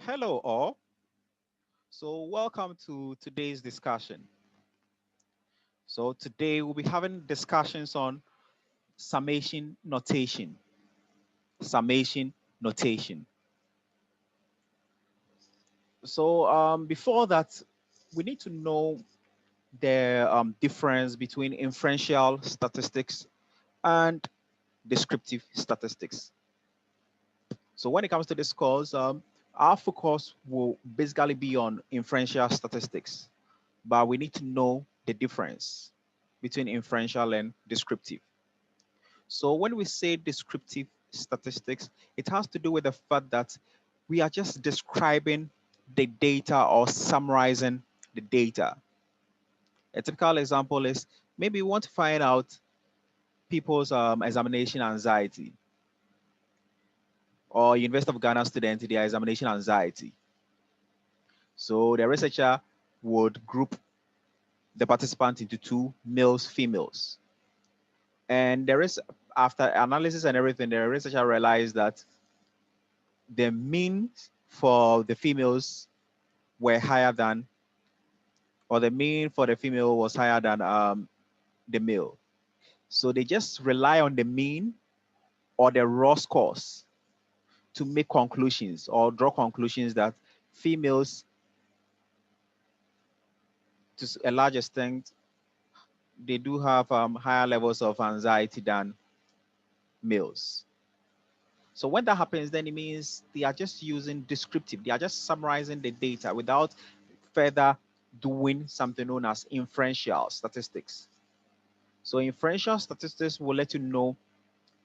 Hello, all. So, welcome to today's discussion. So, today we'll be having discussions on summation notation. Summation notation. So, before that, we need to know the difference between inferential statistics and descriptive statistics. So, when it comes to this course, our focus will basically be on inferential statistics, but we need to know the difference between inferential and descriptive. So when we say descriptive statistics, it has to do with the fact that we are just describing the data or summarizing the data. A typical example is maybe you want to find out people's examination anxiety, or University of Ghana students, their examination anxiety. So the researcher would group the participants into two, males, females. And there is, after analysis and everything, the researcher realized that the mean for the females were higher than, or the mean for the female was higher than the male. So they just rely on the mean or the raw scores to make conclusions or draw conclusions that females, to a large extent, they do have higher levels of anxiety than males. So when that happens, then it means they are just using descriptive. They are just summarizing the data without further doing something known as inferential statistics. So inferential statistics will let you know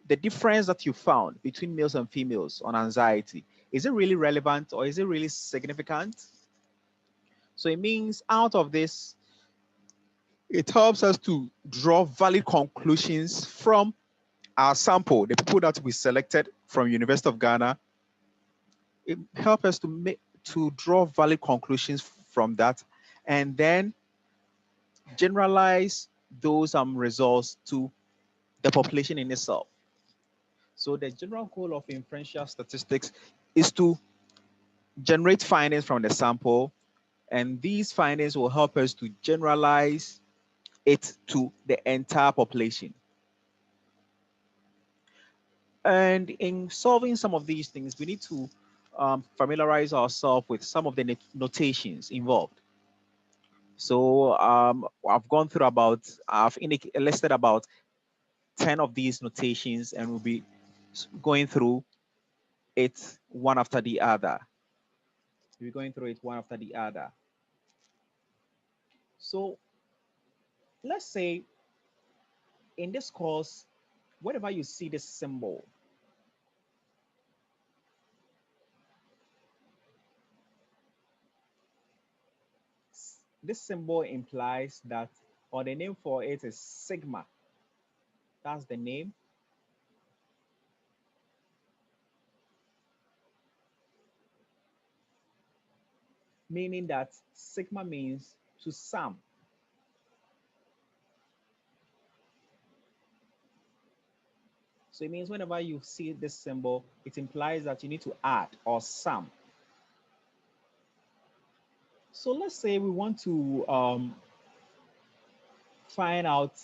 the difference that you found between males and females on anxiety. Is it really relevant or is it really significant? So it means out of this, it helps us to draw valid conclusions from our sample, the people that we selected from University of Ghana. It helps us to draw valid conclusions from that, and then generalize those results to the population in itself. So the general goal of inferential statistics is to generate findings from the sample, and these findings will help us to generalize it to the entire population. And in solving some of these things, we need to familiarize ourselves with some of the notations involved. So I've listed about 10 of these notations, and we'll be going through it one after the other. We're going through it one after the other. So let's say in this course, whenever you see this symbol, this symbol implies that, or the name for it is sigma. That's the name. Meaning that sigma means to sum. So it means whenever you see this symbol, it implies that you need to add or sum. So let's say we want to find out,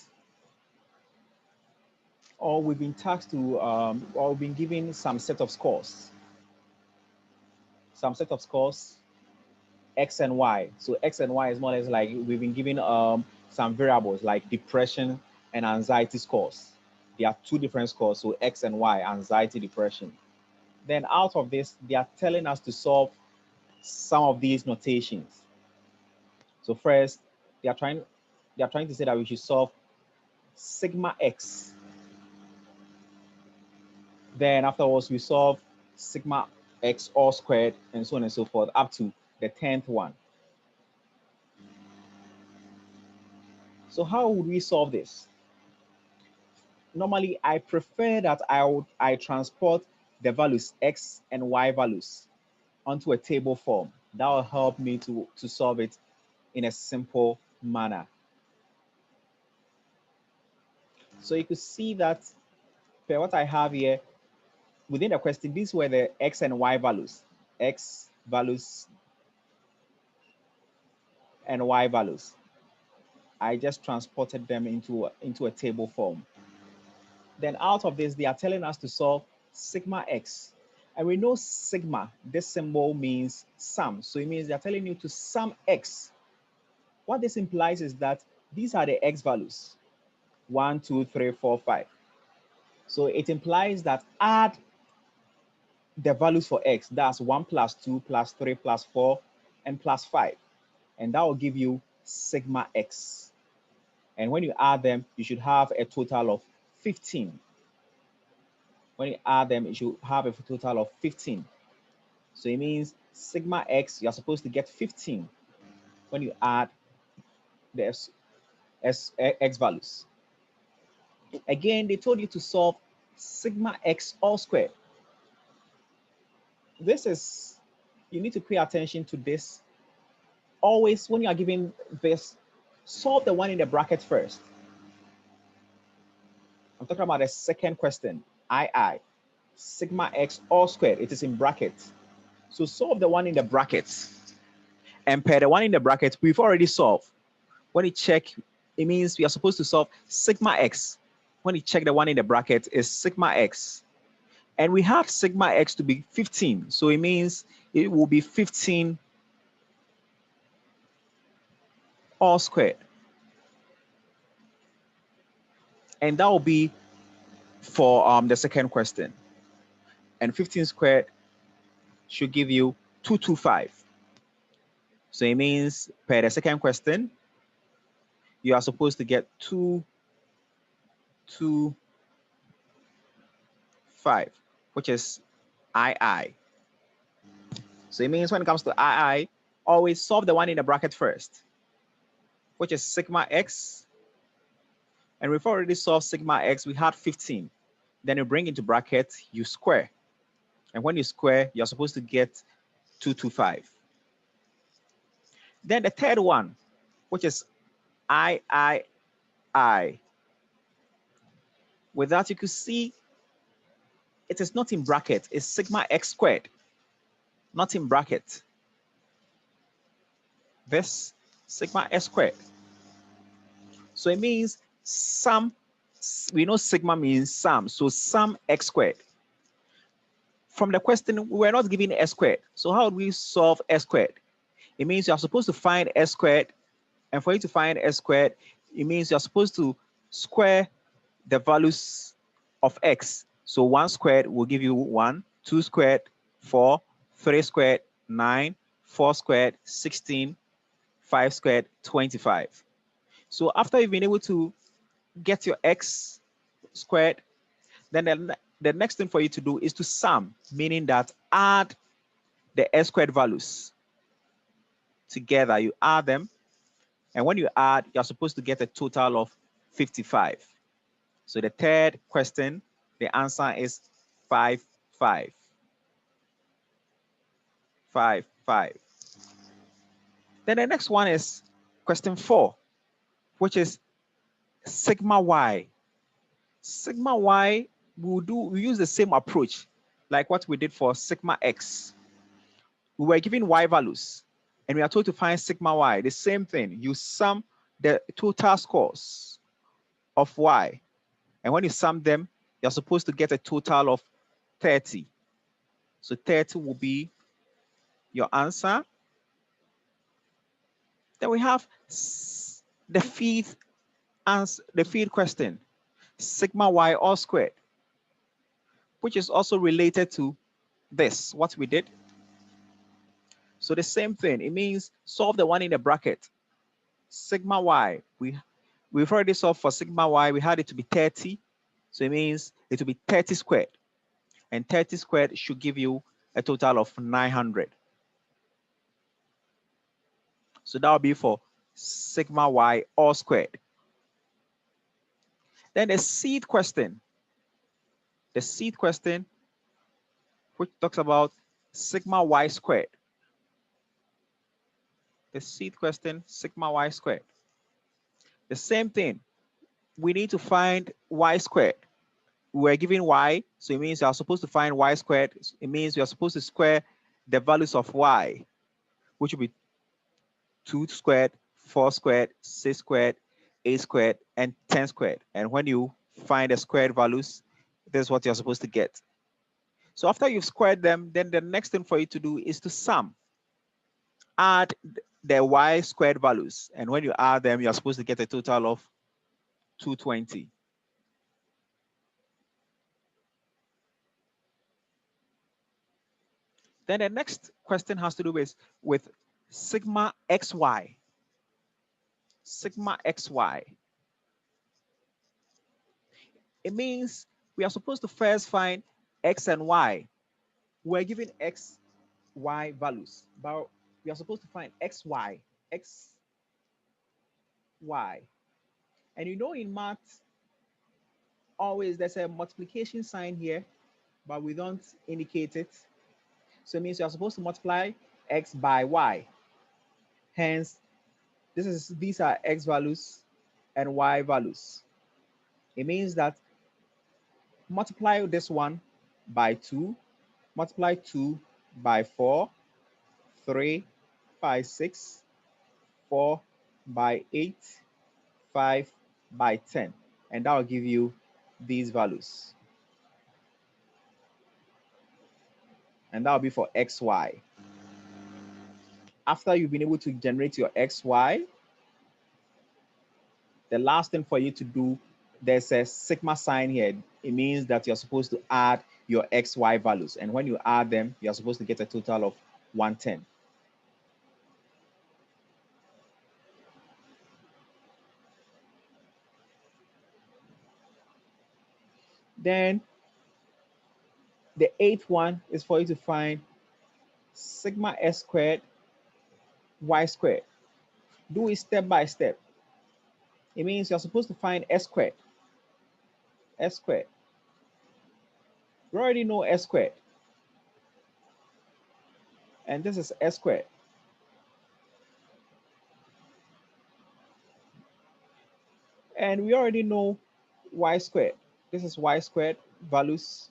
or we've been tasked to, or we've been given some set of scores. Some set of scores, X and Y. So X and Y is more or less like we've been given some variables like depression and anxiety scores. There are two different scores, so X and Y, anxiety, depression. Then out of this, they are telling us to solve some of these notations. So first, they are trying to say that we should solve sigma X. Then afterwards, we solve sigma X all squared and so on and so forth up to the 10th one. So how would we solve this? Normally, I prefer that I transport the values X and Y values onto a table form. That will help me to solve it in a simple manner. So you could see that per what I have here, within the question, these were the X and Y values, X values and y values. I just transported them into a table form. Then out of this, they are telling us to solve sigma x. And we know sigma, this symbol means sum. So it means they're telling you to sum x. What this implies is that these are the x values, 1, 2, 3, 4, 5. So it implies that add the values for x, that's 1 plus 2 plus 3 plus 4 and plus 5. And that will give you sigma x. And when you add them, you should have a total of 15. When you add them, you should have a total of 15. So it means sigma x, you're supposed to get 15 when you add the x values. Again, they told you to solve sigma x all squared. This is, you need to pay attention to this. Always, when you are given this, solve the one in the bracket first. I'm talking about the second question, II. Sigma x all squared, it is in brackets. So solve the one in the brackets. And per the one in the bracket, we've already solved. When you check, it means we are supposed to solve sigma x. When you check the one in the bracket is sigma x. And we have sigma x to be 15. So it means it will be 15 all squared. And that will be for the second question. And 15 squared should give you 225. So it means per the second question, you are supposed to get 225, which is II. So it means when it comes to II, always solve the one in the bracket first, which is sigma x. And we've already solved sigma x, we had 15. Then you bring into bracket, you square. And when you square, you're supposed to get 225. Then the third one, which is III. With that, you could see it is not in bracket, it's sigma x squared, not in bracket. This sigma x squared. So it means sum, we know sigma means sum, so sum x squared. From the question, we were not given s squared. So how do we solve s squared? It means you're supposed to find s squared, and for you to find s squared, it means you're supposed to square the values of x. So 1 squared will give you 1, 2 squared, 4, 3 squared, 9, 4 squared, 16, 5 squared, 25. So after you've been able to get your x squared, then the next thing for you to do is to sum, meaning that add the s squared values together. You add them, and when you add, you're supposed to get a total of 55. So the third question, the answer is 5, 5. 5, 5. Then the next one is question 4, which is sigma y. Sigma y, we use the same approach like what we did for sigma x. We were given y values, and we are told to find sigma y. The same thing, you sum the total scores of y. And when you sum them, you're supposed to get a total of 30. So 30 will be your answer. Then we have the fifth question, sigma y all squared, which is also related to this, what we did. So the same thing, it means solve the one in the bracket. Sigma y, we've already solved for sigma y, we had it to be 30. So it means it will be 30 squared. And 30 squared should give you a total of 900. So that will be for sigma y all squared. Then the seed question. The seed question, which talks about sigma y squared. The seed question, sigma y squared. The same thing. We need to find y squared. We were given y, so it means you are supposed to find y squared. It means you are supposed to square the values of y, which will be 2 squared, 4 squared, 6 squared, 8 squared, and 10 squared. And when you find the squared values, this is what you're supposed to get. So after you've squared them, then the next thing for you to do is to sum. Add the y squared values. And when you add them, you're supposed to get a total of 220. Then the next question has to do with sigma xy. Sigma xy. It means we are supposed to first find x and y. We're given x, y values, but we are supposed to find xy, x, y. And you know in math, always there's a multiplication sign here, but we don't indicate it. So it means you are supposed to multiply x by y. Hence, these are x values and y values. It means that multiply this one by 2, multiply 2 by 4, 3 by 6, 4 by 8, 5 by 10. And that will give you these values. And that will be for xy. After you've been able to generate your xy, the last thing for you to do, there's a sigma sign here. It means that you're supposed to add your xy values. And when you add them, you're supposed to get a total of 110. Then the eighth one is for you to find sigma s squared y squared. Do it step by step. It means you're supposed to find s squared. S squared. We already know s squared. And this is s squared. And we already know y squared. This is y squared values.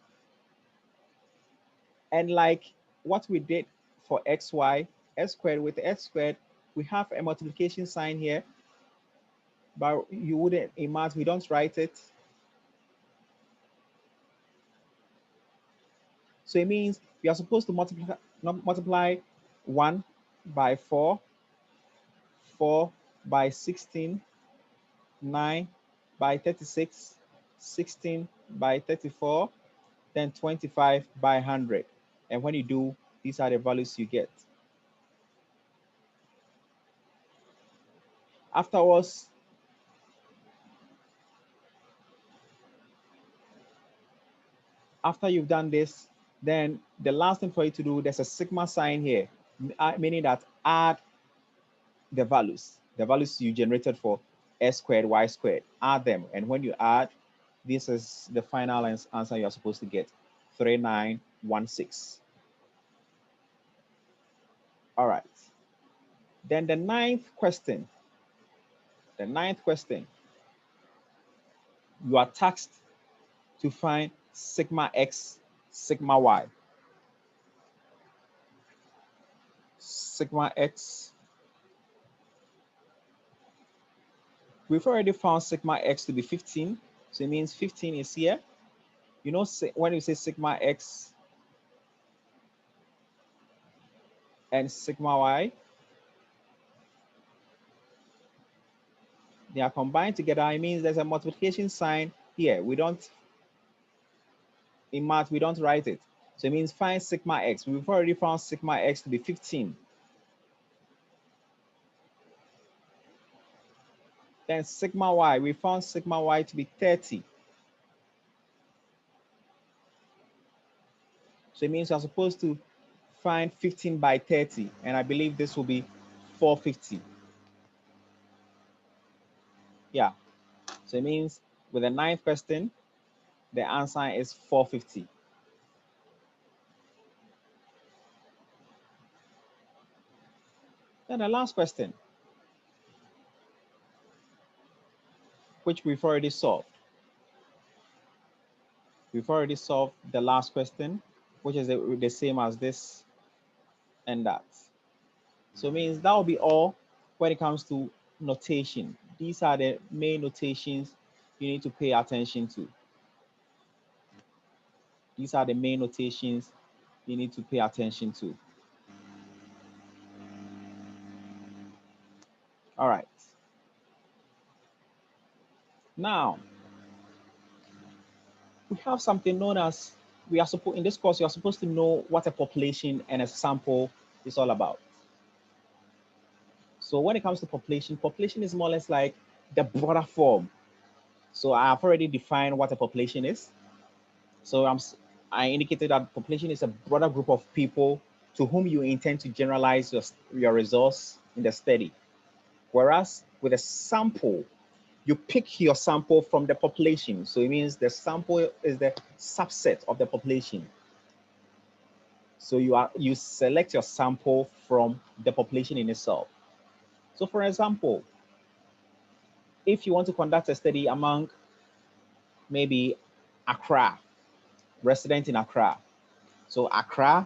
And like what we did for xy, s squared with s squared, we have a multiplication sign here, but you wouldn't, in math, we don't write it. So it means we are supposed to multiply 1 by 4, 4 by 16, 9 by 36, 16 by 34, then 25 by 100. And when you do, these are the values you get. Afterwards, after you've done this, then the last thing for you to do, there's a sigma sign here, meaning that add the values you generated for s squared, y squared, add them. And when you add, this is the final answer you're supposed to get, 3916. All right. Then the ninth question, you are tasked to find sigma x, sigma y. Sigma x. We've already found sigma x to be 15. So it means 15 is here. You know, when you say sigma x and sigma y, they are combined together. It means there's a multiplication sign here. We don't, in math, we don't write it. So it means find sigma x. We've already found sigma x to be 15. Then sigma y, we found sigma y to be 30. So it means you're supposed to find 15 by 30. And I believe this will be 450. Yeah. So it means with the ninth question, the answer is 450. Then the last question, which we've already solved. We've already solved the last question, which is the same as this and that. So it means that will be all when it comes to notation. These are the main notations you need to pay attention to. These are the main notations you need to pay attention to. All right. Now, we have something known as, in this course, you are supposed to know what a population and a sample is all about. So when it comes to population, population is more or less like the broader form. So I've already defined what a population is. So I indicated that population is a broader group of people to whom you intend to generalize your results in the study. Whereas with a sample, you pick your sample from the population. So it means the sample is the subset of the population. So you select your sample from the population in itself. So for example, if you want to conduct a study among maybe Accra, resident in Accra. So Accra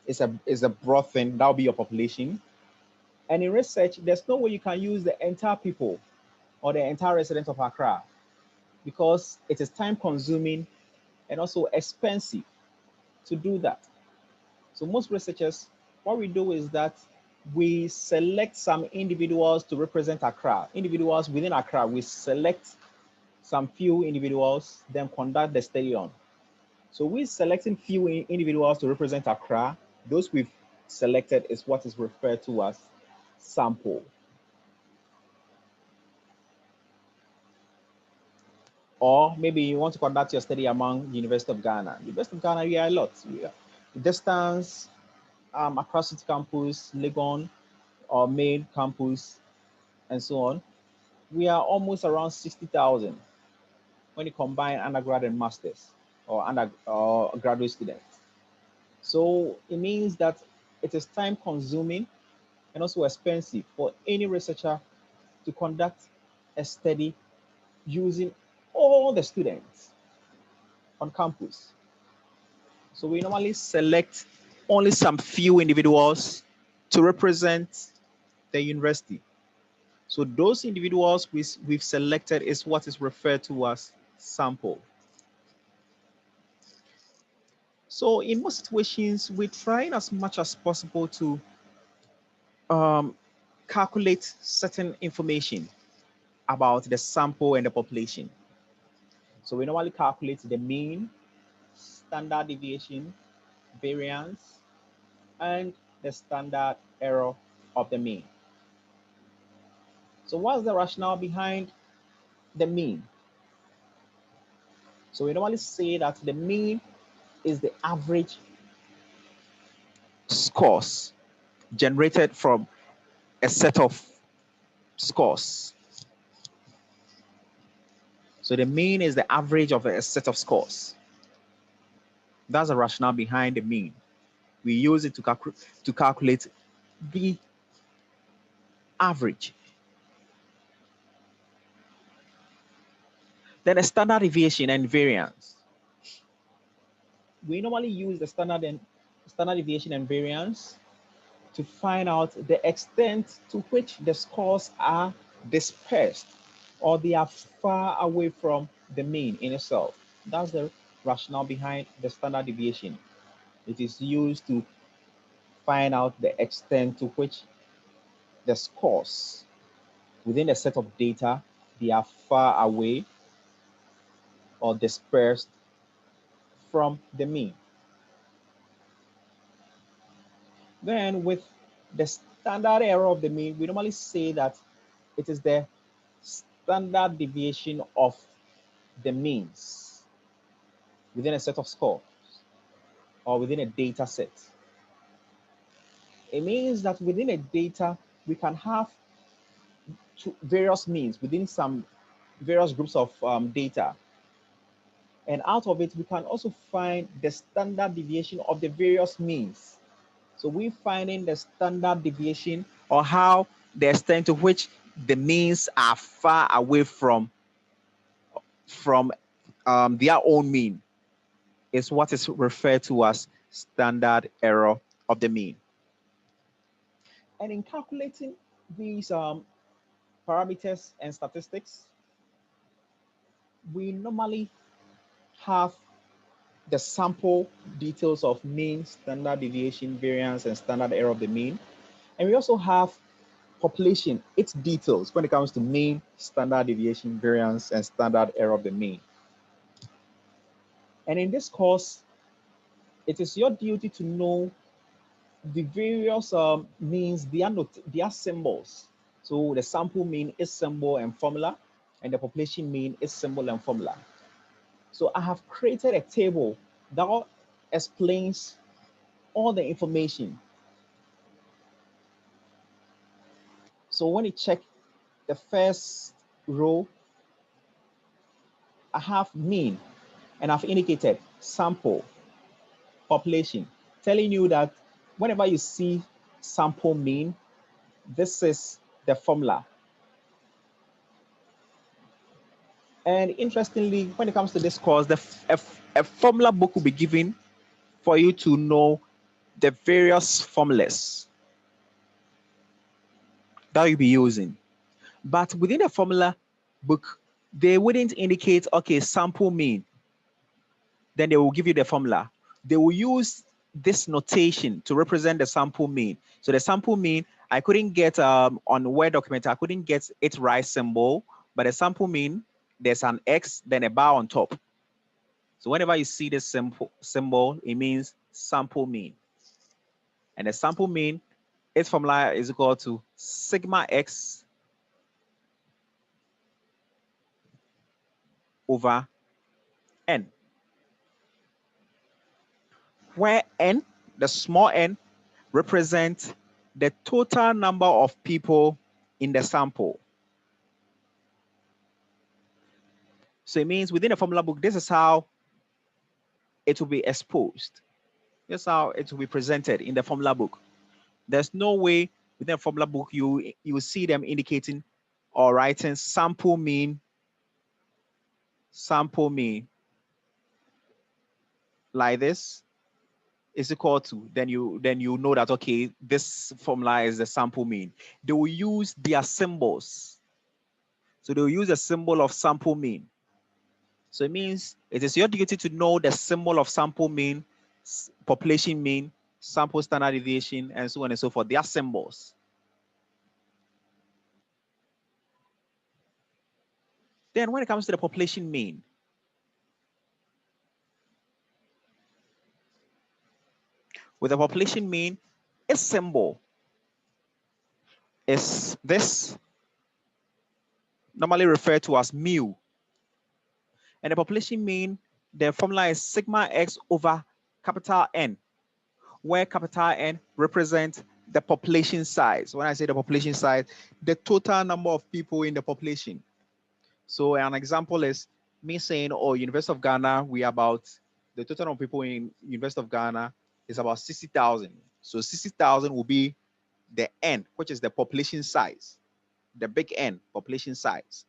is a broad thing, that'll be your population. And in research, there's no way you can use the entire people or the entire residents of Accra because it is time consuming and also expensive to do that. So most researchers, what we do is that we select some individuals to represent Accra. Individuals within Accra, we select some few individuals, then conduct the study on. So we're selecting few individuals to represent Accra. Those we've selected is what is referred to as sample. Or maybe you want to conduct your study among University of Ghana. University of Ghana, we are a lot. Distance, across its campus, Legon, or main campus, and so on. We are almost around 60,000 when you combine undergrad and masters or graduate students. So it means that it is time consuming and also expensive for any researcher to conduct a study using all the students on campus. So we normally select only some few individuals to represent the university. So those individuals we've selected is what is referred to as sample. So in most situations, we're trying as much as possible to calculate certain information about the sample and the population. So we normally calculate the mean, standard deviation, variance, and the standard error of the mean. So what's the rationale behind the mean? So we normally say that the mean is the average scores generated from a set of scores. So the mean is the average of a set of scores. That's the rationale behind the mean. We use it to calculate the average. Then a standard deviation and variance. We normally use the standard deviation and variance to find out the extent to which the scores are dispersed or they are far away from the mean in itself. That's the rationale behind the standard deviation. It is used to find out the extent to which the scores within a set of data, they are far away or dispersed from the mean. Then with the standard error of the mean, we normally say that it is the standard deviation of the means within a set of scores or within a data set. It means that within a data, we can have various means within some various groups of data. And out of it, we can also find the standard deviation of the various means. So we're finding the standard deviation or how the extent to which the means are far away from their own mean is what is referred to as standard error of the mean. And in calculating these parameters and statistics, we normally have the sample details of mean, standard deviation, variance, and standard error of the mean. And we also have population, its details when it comes to mean, standard deviation, variance, and standard error of the mean. And in this course, it is your duty to know the various means, their symbols. So the sample mean is symbol and formula, and the population mean is symbol and formula. So I have created a table that explains all the information. So when you check the first row, I have mean, and I've indicated sample, population, telling you that whenever you see sample mean, this is the formula. And interestingly, when it comes to this course, a formula book will be given for you to know the various formulas that you'll be using. But within the formula book, they wouldn't indicate, okay, sample mean. Then they will give you the formula. They will use this notation to represent the sample mean. So the sample mean, I couldn't get on Word document, I couldn't get its right symbol, but the sample mean, there's an X, then a bar on top. So whenever you see this symbol, it means sample mean. And the sample mean, its formula is equal to sigma X over N, where N, the small n, represents the total number of people in the sample. So it means within the formula book, this is how it will be exposed. This is how it will be presented in the formula book. There's no way within the formula book you will see them indicating or writing sample mean like this is equal to, then you know that, okay, this formula is the sample mean. They will use their symbols. So they will use a symbol of sample mean. So it means it is your duty to know the symbol of sample mean, population mean, sample standard deviation, and so on and so forth. They are symbols. Then when it comes to the population mean, with the population mean, its symbol is this, normally referred to as mu. And the population mean, the formula is sigma X over capital N, where capital N represents the population size. When I say the population size, the total number of people in the population. So an example is me saying, oh, University of Ghana, the total number of people in University of Ghana is about 60,000. So 60,000 will be the N, which is the population size, the big N, population size.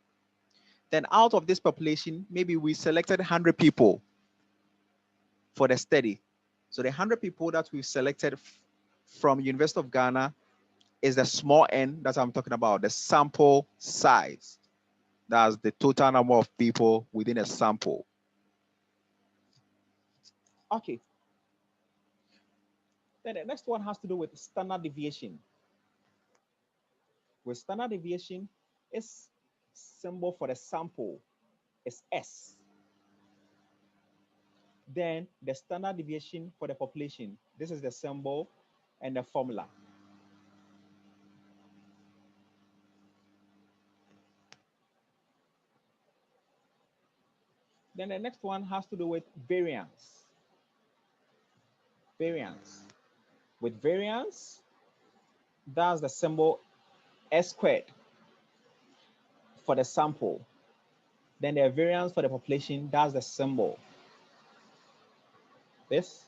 Then out of this population, maybe we selected 100 people for the study. So the 100 people that we've selected from University of Ghana is the small n that I'm talking about, the sample size. That's the total number of people within a sample. Okay. Then the next one has to do with standard deviation. With standard deviation, its symbol for the sample is S. Then the standard deviation for the population, this is the symbol and the formula. Then the next one has to do with variance. Variance. With variance, that's the symbol S squared for the sample. Then the variance for the population, that's the symbol. This.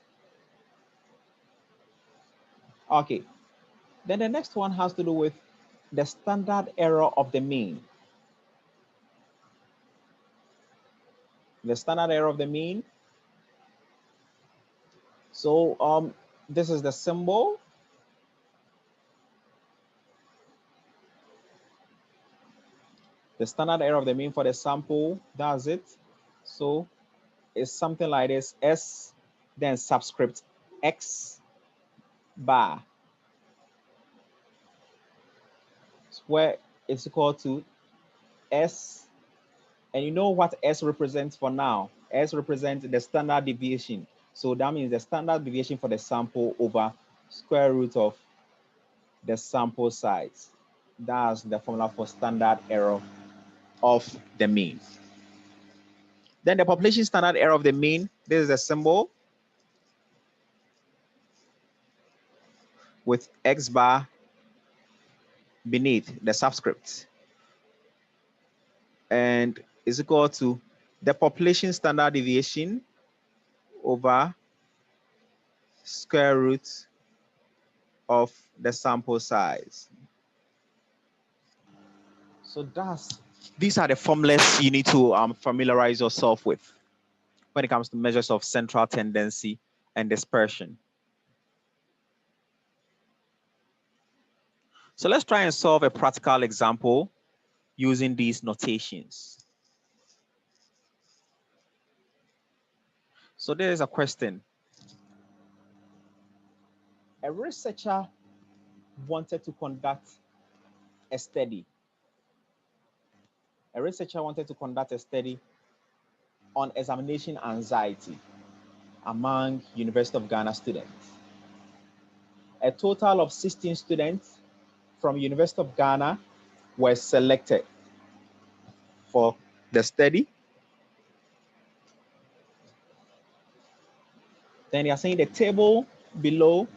Okay. Then the next one has to do with the standard error of the mean. The standard error of the mean. So this is the symbol The standard error of the mean for the sample, that's it. So it's something like this, S, then subscript X bar, where it's equal to S, and you know what S represents for now? S represents the standard deviation. So that means the standard deviation for the sample over square root of the sample size. That's the formula for standard error of the mean. Then the population standard error of the mean, this is a symbol with X bar beneath the subscript, and is equal to the population standard deviation over square root of the sample size. So these are the formulas you need to familiarize yourself with when it comes to measures of central tendency and dispersion. So let's try and solve a practical example using these notations. So there is a question. A researcher wanted to conduct a study. A researcher wanted to conduct a study on examination anxiety among University of Ghana students. A total of 16 students from University of Ghana were selected for the study. Then they are saying the table below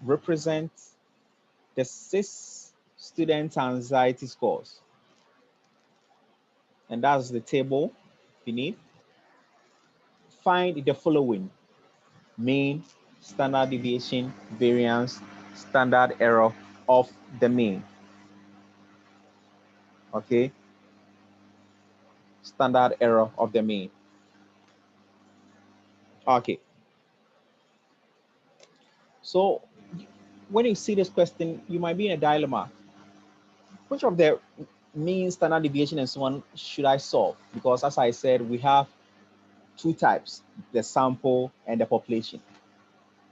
represents the 6 students' anxiety scores. And that's the table beneath. Find the following: mean, standard deviation, variance, standard error of the mean. Okay, standard error of the mean. Okay, so when you see this question, you might be in a dilemma. Which of the mean, standard deviation, and so on should I solve? Because as I said, we have 2 types, the sample and the population.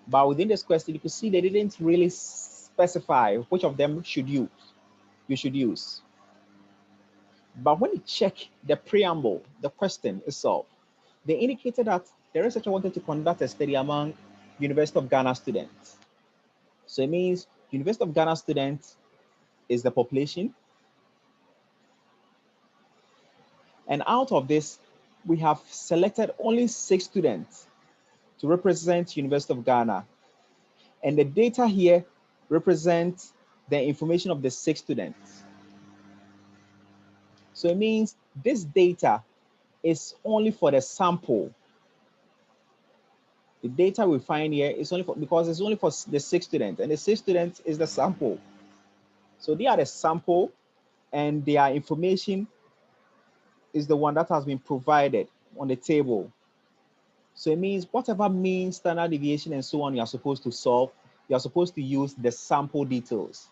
But within this question, you can see they didn't really specify which of them you should use. But when you check the preamble, the question itself, they indicated that the researcher wanted to conduct a study among University of Ghana students. So it means University of Ghana students is the population. And out of this, we have selected only 6 students to represent University of Ghana. And the data here represents the information of the 6 students. So it means this data is only for the sample. The data we find here is only because it's only for the 6 students, and the 6 students is the sample. So they are the sample, and their information is the one that has been provided on the table. So it means whatever mean, standard deviation, and so on you are supposed to solve, you are supposed to use the sample details.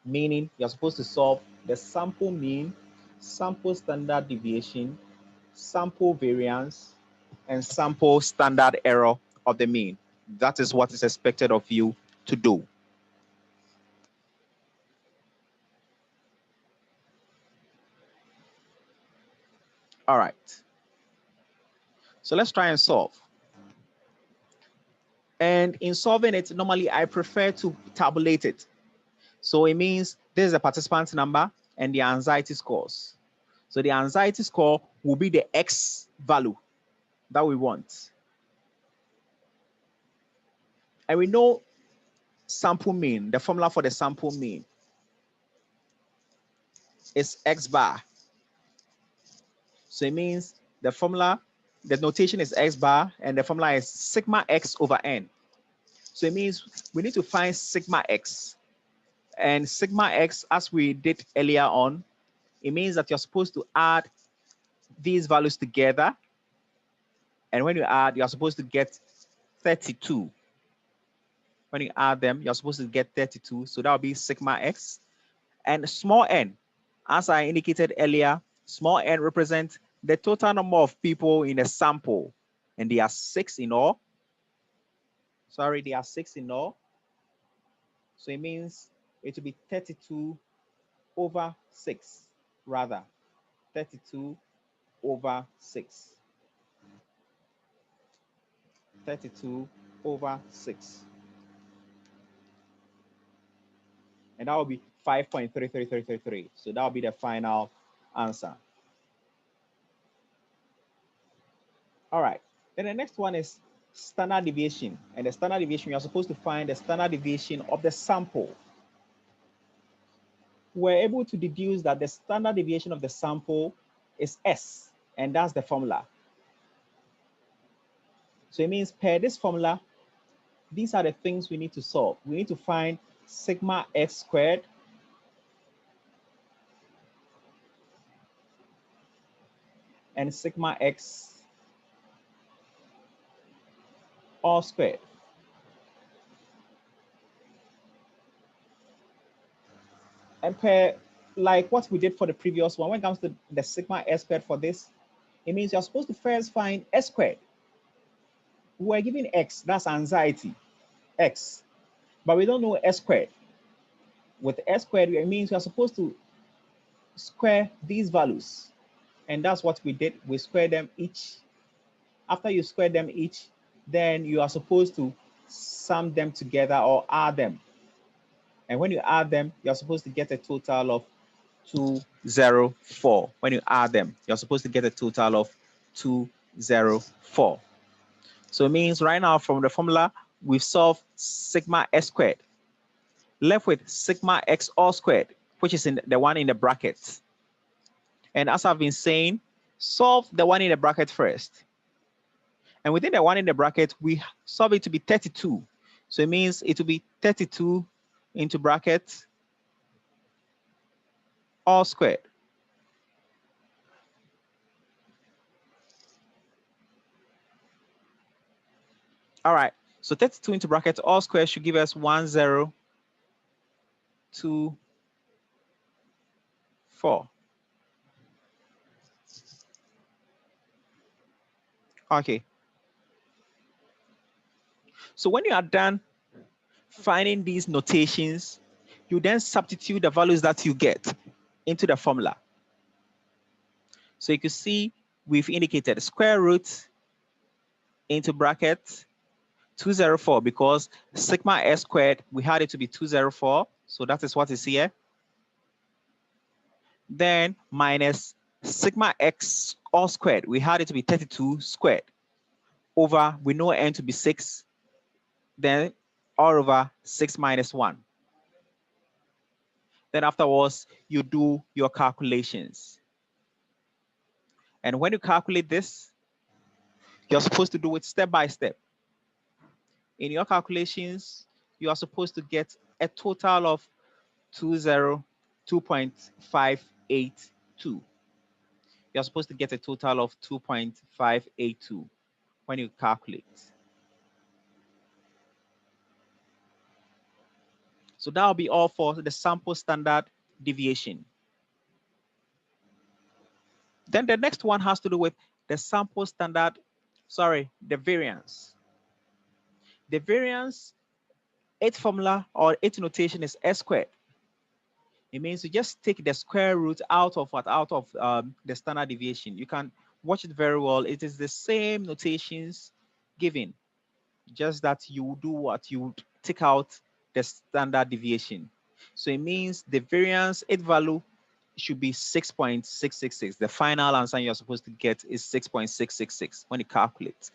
Meaning you're supposed to solve the sample mean, sample standard deviation, sample variance, and sample standard error of the mean. That is what is expected of you to do. All right. So let's try and solve. And in solving it, normally I prefer to tabulate it. So it means this is the participant number and the anxiety scores. So the anxiety score will be the X value that we want. And we know sample mean, the formula for the sample mean is X bar. So it means the formula, the notation is X bar, and the formula is sigma X over N. So it means we need to find sigma X. And sigma X, as we did earlier on, it means that you're supposed to add these values together. And when you add, you're supposed to get 32. When you add them, you're supposed to get 32. So that will be sigma X. And small n, as I indicated earlier, Small n represents the total number of people in a sample, and there are 6 in all. Sorry, there are 6 in all. So it means it will be 32 over 6, rather. 32 over 6. 32 over 6. And that will be 5.33333. So that will be the final answer. All right. Then the next one is standard deviation. And the standard deviation, you are supposed to find the standard deviation of the sample. We're able to deduce that the standard deviation of the sample is S, and that's the formula. So it means per this formula, these are the things we need to solve. We need to find sigma x squared and sigma x all squared. And per like what we did for the previous one, when it comes to the sigma s squared for this, it means you're supposed to first find s squared. We're given x, that's anxiety, x, but we don't know s squared. With s squared, it means you're supposed to square these values. And that's what we did. We squared them each. After you square them each, then you are supposed to sum them together or add them. And when you add them, you're supposed to get a total of 204. When you add them, you're supposed to get a total of 204. So it means right now from the formula, we've solved sigma s squared. Left with sigma x all squared, which is in the one in the bracket. And as I've been saying, solve the one in the bracket first. And within the one in the bracket, we solve it to be 32. So it means it will be 32 into bracket all squared. All right, so 32 into bracket all squared should give us 1024. Okay. So when you are done finding these notations, you then substitute the values that you get into the formula. So you can see we've indicated square root into bracket 204 because sigma s squared, we had it to be 204. So that is what is here. Then minus sigma x all squared, we had it to be 32 squared over, we know n to be 6, then all over 6 minus 1. Then afterwards, you do your calculations. And when you calculate this, you're supposed to do it step by step. In your calculations, you are supposed to get a total of 2.582. You're supposed to get a total of 2.582 when you calculate. So that will be all for the sample standard deviation. Then the next one has to do with the sample standard, the variance. The variance, its formula or its notation is s squared. It means you just take the square root out of the standard deviation. You can watch it very well. It is the same notations given, just that you do what you take out the standard deviation. So it means the variance, its value should be 6.666. The final answer you're supposed to get is 6.666 when you calculate.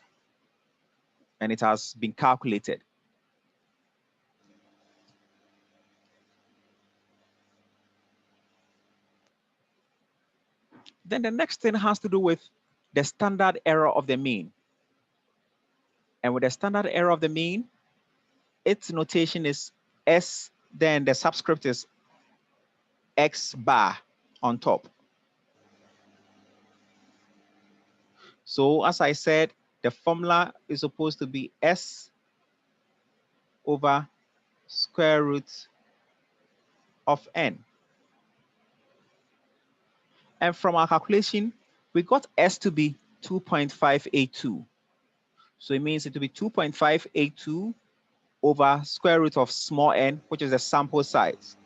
And it has been calculated. Then the next thing has to do with the standard error of the mean. And with the standard error of the mean, its notation is S, then the subscript is X bar on top. So as I said, the formula is supposed to be S over square root of N. And from our calculation, we got S to be 2.582. So it means it will be 2.582 over square root of small n, which is the sample size.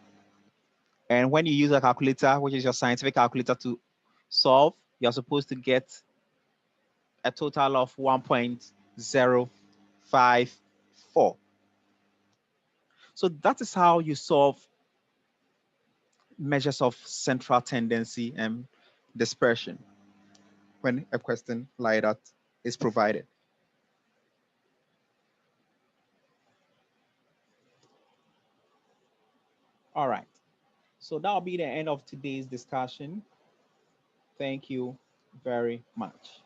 And when you use a calculator, which is your scientific calculator, to solve, you're supposed to get a total of 1.054. So that is how you solve measures of central tendency and dispersion when a question like that is provided. All right. So that'll be the end of today's discussion. Thank you very much.